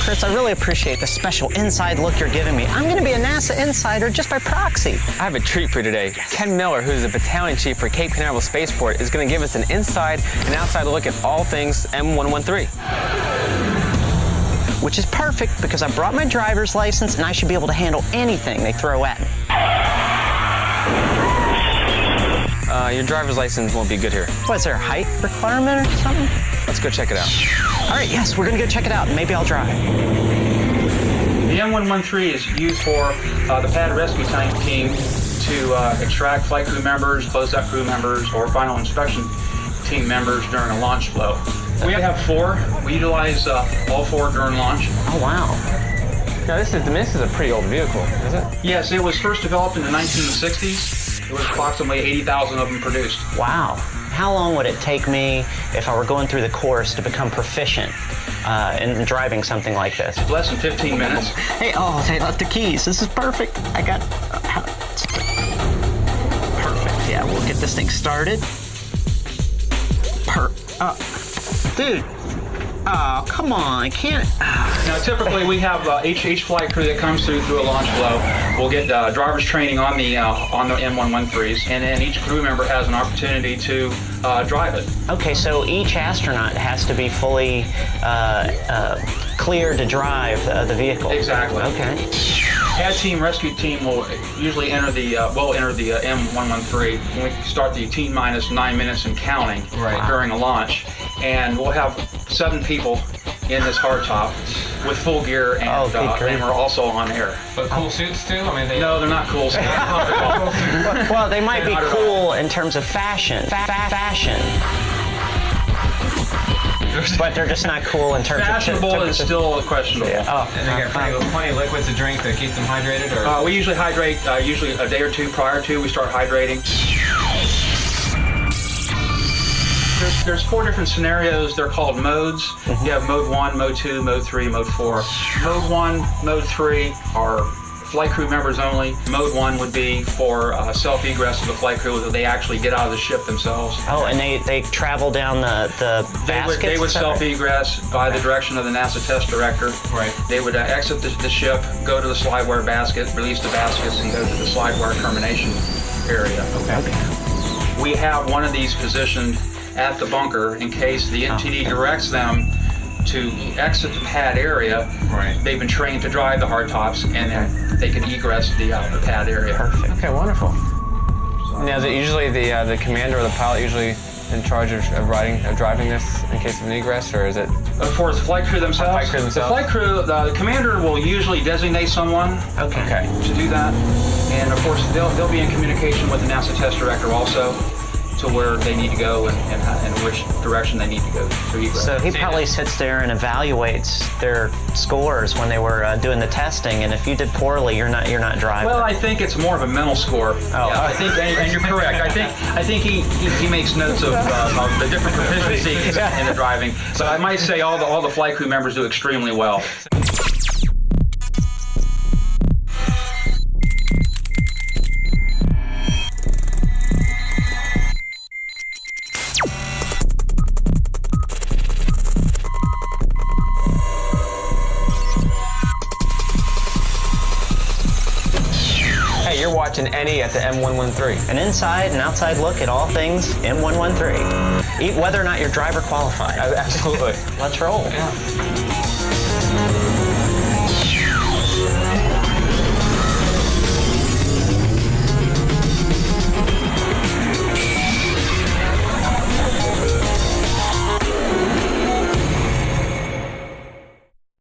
Chris, I really appreciate the special inside look you're giving me. I'm going to be a NASA insider just by proxy. I have a treat for you today. Ken Miller, who's the battalion chief for Cape Canaveral Spaceport, is going to give us an inside and outside look at all things M113. Which is perfect because I brought my driver's license and I should be able to handle anything they throw at me. Your driver's license won't be good here. What, is there a height requirement or something? Let's go check it out. All right, yes, we're going to go check it out. Maybe I'll drive. The M113 is used for the pad rescue team to extract flight crew members, close-up crew members, or final inspection team members during a launch flow. We have 4. We utilize all 4 during launch. Oh, wow. Now, this is a pretty old vehicle, is it? Yes, it was first developed in the 1960s. There was approximately 80,000 of them produced. Wow. How long would it take me if I were going through the course to become proficient in driving something like this? Less than 15 minutes. Hey, oh, they left the keys. This is perfect. I got... perfect. Yeah, we'll get this thing started. Dude. Oh, come on. I can't... Now, typically, we have each flight crew that comes through a launch flow will get driver's training on the M113s, and then each crew member has an opportunity to drive it. Okay, so each astronaut has to be fully cleared to drive the vehicle. Exactly. Okay. Pad team, rescue team will usually enter the M113 when we start the T-minus 9 minutes and counting during a launch, and we'll have 7 people in this hardtop with full gear, and we're also on air. But cool suits too? I mean, no, they're not cool suits. Well, they might be cool in terms of fashion. Fashion. But they're just not cool in terms fashionable of... is still questionable. Yeah. Oh. And they got plenty of liquids to drink to keep them hydrated? Or? We usually hydrate usually a day or 2 prior to we start hydrating. There's 4 different scenarios. They're called modes. Mm-hmm. You have mode 1, mode 2, mode 3, mode 4. Mode 1, mode 3 are flight crew members only. Mode 1 would be for self-egress of the flight crew, that they actually get out of the ship themselves. Oh, and they travel down the baskets? They would self-egress by the direction of the NASA test director. Right. They would exit the ship, go to the slidewire basket, release the baskets, and go to the slidewire termination area. Okay. We have one of these positioned at the bunker in case the NTD directs them to exit the pad area. Right. They've been trained to drive the hardtops, and then they can egress the pad area. Perfect. Okay, wonderful. Now, is it usually the commander or the pilot usually in charge of driving this in case of an egress, or is it? For the flight crew themselves? The flight crew, the commander will usually designate someone to do that. And of course, they'll be in communication with the NASA test director also, to where they need to go and which direction they need to go to egress. So he probably sits there and evaluates their scores when they were doing the testing, and if you did poorly, you're not driving. Well, I think it's more of a mental score. Oh, yeah, I think, and you're correct. I think he makes notes of the different proficiencies in the driving. But I might say all the flight crew members do extremely well. You're watching Eddie at the M113. An inside and outside look at all things M113. Whether or not you're driver qualified. Absolutely. Let's roll. Yeah.